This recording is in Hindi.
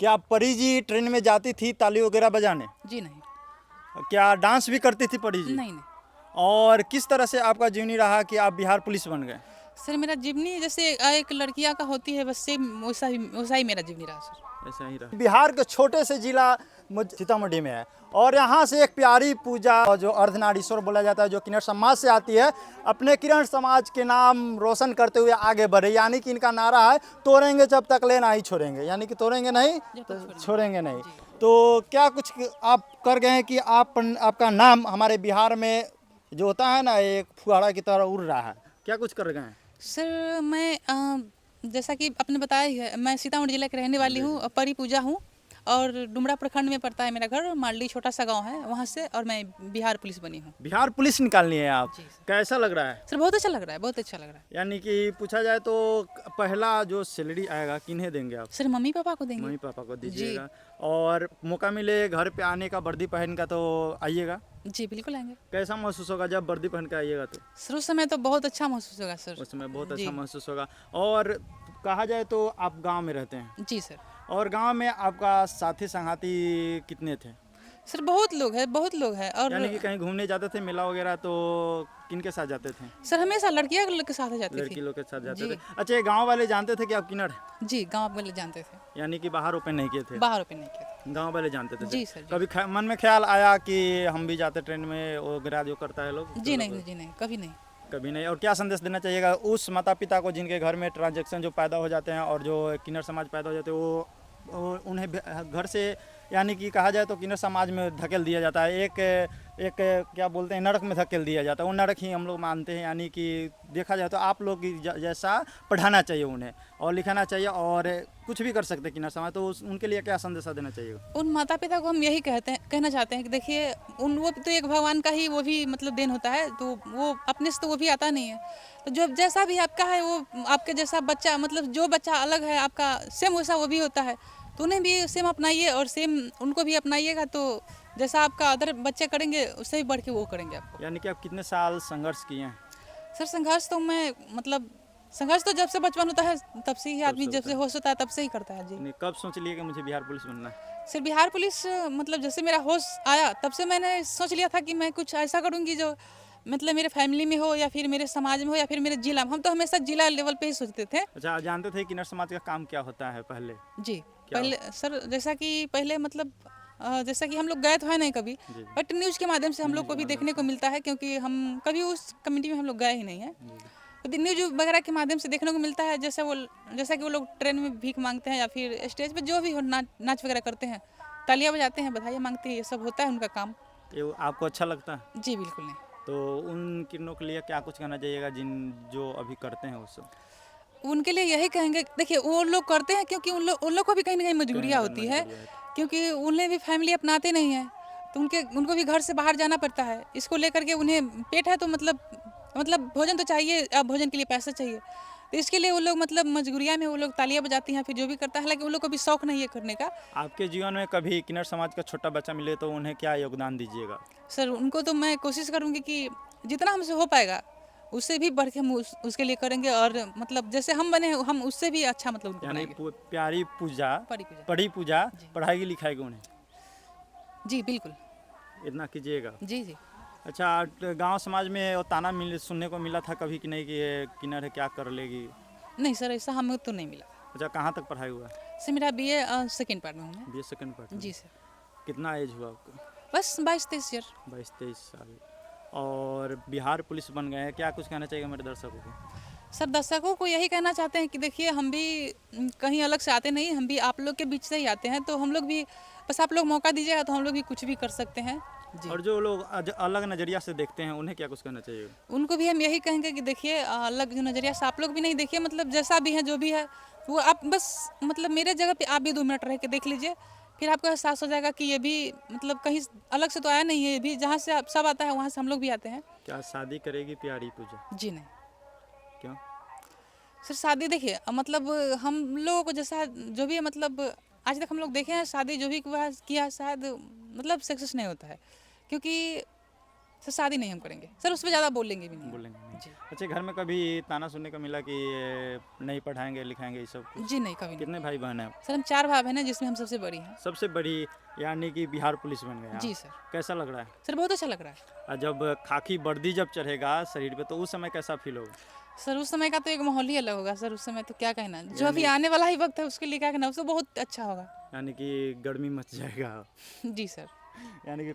क्या परी जी ट्रेन में जाती थी ताली वगैरह बजाने? जी नहीं। क्या डांस भी करती थी परी जी? नहीं नहीं। और किस तरह से आपका जीवनी रहा कि आप बिहार पुलिस बन गए? सर मेरा जीवनी जैसे एक लड़कियां का होती है बस सेम वैसा ही मेरा जीवनी रहा सर। ऐसा ही रहा। बिहार के छोटे से जिला सीतामढ़ी में है और यहाँ से एक प्यारी पूजा जो अर्धनारीश्वर बोला जाता है, जो किन्नर समाज से आती है, अपने किन्नर समाज के नाम रोशन करते हुए आगे बढ़े। यानी कि इनका नारा है तोड़ेंगे जब तक ले नहीं छोड़ेंगे, यानी कि तोड़ेंगे नहीं तो छोड़ेंगे नहीं। तो क्या कुछ आप कर गए हैं कि आपका नाम हमारे बिहार में जो होता है ना एक फुहारा की तरह उड़ रहा है, क्या कुछ कर गए हैं? सर मैं जैसा कि आपने बताया ही है, मैं सीतामढ़ी जिला की रहने वाली हूँ, परी पूजा हूँ और डुमरा प्रखंड में पड़ता है मेरा घर। मालडी छोटा सा गांव है वहाँ से, और मैं बिहार पुलिस बनी हूँ। बिहार पुलिस निकालनी है आप? जी सर। कैसा लग रहा है? सर बहुत अच्छा लग रहा है, बहुत अच्छा लग रहा है। यानी कि पूछा जाए तो पहला जो सैलरी आएगा किन्हें देंगे आप? सर मम्मी पापा को देंगे। मम्मी पापा को दीजिएगा और मौका मिले घर पे आने का वर्दी पहन का तो आइएगा। जी बिल्कुल आएंगे। कैसा महसूस होगा जब वर्दी पहन के आइएगा तो? सर उस समय तो बहुत अच्छा महसूस होगा सर। उस समय बहुत जी। अच्छा महसूस होगा। और कहा जाए तो आप गांव में रहते हैं जी सर। और गांव में आपका साथी संगाती कितने थे? सर बहुत लोग हैं, बहुत लोग हैं। और यानी कि कहीं घूमने जाते थे मेला वगैरह तो किन के साथ जाते थे? सर हमेशा लड़कियां के साथ जाती थी। लड़की लोग के साथ जाते जी। थे। अच्छा, ये गांव वाले जानते थे कि आप किन्नर हैं? जी गांव वाले जानते थे, यानी कि बाहर ओपन नहीं किए थे? बाहर ओपन नहीं किया गांव वाले जानते थे? जी सर, जी। कभी मन में ख्याल आया कि हम भी जाते ट्रेन में वगैरह जो करता है लोग? था। जी नहीं, जी नहीं, कभी नहीं। कभी नहीं। और क्या संदेश देना चाहिएगा उस माता पिता को जिनके घर में ट्रांजैक्शन जो पैदा हो जाते हैं और जो किन्नर समाज पैदा हो जाते हैं, वो उन्हें घर से यानी कि कहा जाए तो किन्नर समाज में धकेल दिया जाता है, एक क्या बोलते हैं नरक में धकेल दिया जाता है। वो नरक ही हम लोग मानते हैं। यानी कि देखा जाए तो आप लोग की जैसा पढ़ाना चाहिए उन्हें और लिखाना चाहिए और कुछ भी कर सकते हैं किन्नर समाज, तो उनके लिए क्या संदेशा देना चाहिए? उन माता पिता को हम यही कहना चाहते हैं कि देखिए वो तो एक भगवान का ही वो भी मतलब देन होता है, तो वो अपने से तो वो भी आता नहीं है। तो जो जैसा भी आपका है वो आपके जैसा बच्चा, मतलब जो बच्चा अलग है आपका सेम वैसा वो भी होता है, तो उन्हें भी सेम अपनाइए और सेम उनको भी अपनाइएगा। तो जैसा आपका अदर बच्चे करेंगे उससे भी बढ़ के वो करेंगे आपको। यानी कि आप कितने साल संघर्ष किए हैं? सर संघर्ष तो मैं मतलब संघर्ष तो जब से बचपन होता है तब से ही आदमी, जब से होश होता है तब से ही करता है। जी। कब सोच लिए कि मुझे बिहार पुलिस बनना है? सर बिहार पुलिस मतलब जैसे मेरा होश आया तब से मैंने सोच लिया था कि मैं कुछ ऐसा करूंगी जो मतलब मेरे फैमिली में हो या फिर मेरे समाज में हो या फिर मेरे जिला में। हम तो हमेशा जिला लेवल पे ही सोचते थे। अच्छा, आप जानते थे किन्नर समाज का काम क्या होता है पहले? जी क्या पहले सर जैसा कि पहले मतलब जैसा कि हम लोग गए तो है नहीं कभी, जी। बट न्यूज़ के माध्यम से हम लोग को भी देखने को मिलता है, क्योंकि हम कभी उस कम्युनिटी में हम लोग गए ही नहीं हैं। तो न्यूज वगैरह के माध्यम से देखने को मिलता है जैसा कि वो लोग ट्रेन में भीख मांगते हैं या फिर स्टेज पे जो भी हो नाच वगैरह करते हैं, तालियां बजाते हैं, बधाइयाँ मांगते हैं, ये सब होता है उनका काम। ये आपको अच्छा लगता है? जी बिल्कुल नहीं। तो उन किन्नों के लिए क्या कुछ कहना चाहिएगा जो अभी करते हैं वो सब? उनके लिए यही कहेंगे, देखिए वो लोग करते हैं क्योंकि उन लोग को भी कहीं ना कहीं मजबूरियाँ होती है, क्योंकि उन्हें भी फैमिली अपनाते नहीं है, तो उनको भी घर से बाहर जाना पड़ता है। इसको लेकर के उन्हें पेट है तो मतलब भोजन तो चाहिए, अब भोजन के लिए पैसा चाहिए, तो इसके लिए वो लोग मतलब मजबूरिया में वो लोग तालियां बजाती हैं, फिर जो भी करता है। हालांकि उन लोग को भी शौक नहीं है करने का। आपके जीवन में कभी किन्नर समाज का छोटा बच्चा मिले तो उन्हें क्या योगदान दीजिएगा? सर उनको तो मैं कोशिश करूँगी कि जितना हमसे हो पाएगा उससे भी बढ़ के हम उसके लिए करेंगे, और मतलब जैसे हम बने हैं हम उससे भी अच्छा मतलब उनको यानी बनाएंगे। प्यारी पूजा, परी पूजा। पढ़ी पूजा, जी। पढ़ाई लिखाई को उन्हें जी बिल्कुल। इतना कीजिएगा। जी जी। अच्छा, गांव समाज में वो ताना सुनने को मिला था कभी कि नहीं कि ये किन्नर है क्या कर लेगी? नहीं सर ऐसा हमें तो नहीं मिला। अच्छा, कहाँ तक पढ़ाई हुआ? सर मेरा BA सेकेंड पार्ट में हूँ मैं। BA सेकंड पार्ट में? जी सर। कितना एज हुआ आपको? बस 22-23 ईयर। 22-23 साल। और बिहार पुलिस बन गए हैं, क्या कुछ कहना चाहिए मेरे दर्शकों को? सर दर्शकों को यही कहना चाहते हैं कि देखिए हम भी कहीं अलग से आते नहीं, हम भी आप लोग के बीच से ही आते हैं, तो हम लोग भी बस आप लोग मौका दीजिएगा तो हम लोग भी कुछ भी कर सकते हैं। जी। और जो लोग अलग नज़रिया से देखते हैं उन्हें क्या कुछ कहना चाहिए? उनको भी हम यही कहेंगे कि देखिए अलग जो नज़रिया से आप लोग भी नहीं देखिए, मतलब जैसा भी है जो भी है वो आप बस मतलब मेरे जगह पे आप भी 2 मिनट रह के देख लीजिए, फिर आपको एहसास हो जाएगा कि ये भी मतलब कहीं अलग से तो आया नहीं है, ये भी जहाँ से आप सब आता है वहाँ से हम लोग भी आते हैं। क्या शादी करेगी प्यारी पूजा? जी नहीं। क्यों? सर शादी देखिए मतलब हम लोगों को जैसा जो भी है मतलब आज तक हम लोग देखे हैं शादी जो भी किया शायद मतलब सक्सेस नहीं होता है, क्योंकि सर शादी नहीं हम करेंगे सर, उस पर ज़्यादा बोलेंगे भी नहीं। बोलेंगे नहीं। जी अच्छा, घर में कभी ताना सुनने को मिला कि ये नहीं पढ़ाएंगे लिखाएंगे ये सब कुछ? जी नहीं, कभी नहीं। कितने भाई बहन हैं? सर हम 4 भाई बहन हैं जिसमें हम सबसे बड़ी हैं। सबसे बड़ी, यानी कि बिहार पुलिस बन गए आप। जी सर। कैसा लग रहा है? सर बहुत अच्छा लग रहा है। और जब खाकी वर्दी जब चढ़ेगा शरीर पे तो उस समय कैसा फील होगा? सर उस समय का तो एक माहौल ही अलग होगा सर, उस समय तो क्या कहना, जो अभी आने वाला ही वक्त है उसके लिए क्या कहना, उसको बहुत अच्छा होगा। यानी कि गर्मी मच जाएगा। जी सर। यानी कि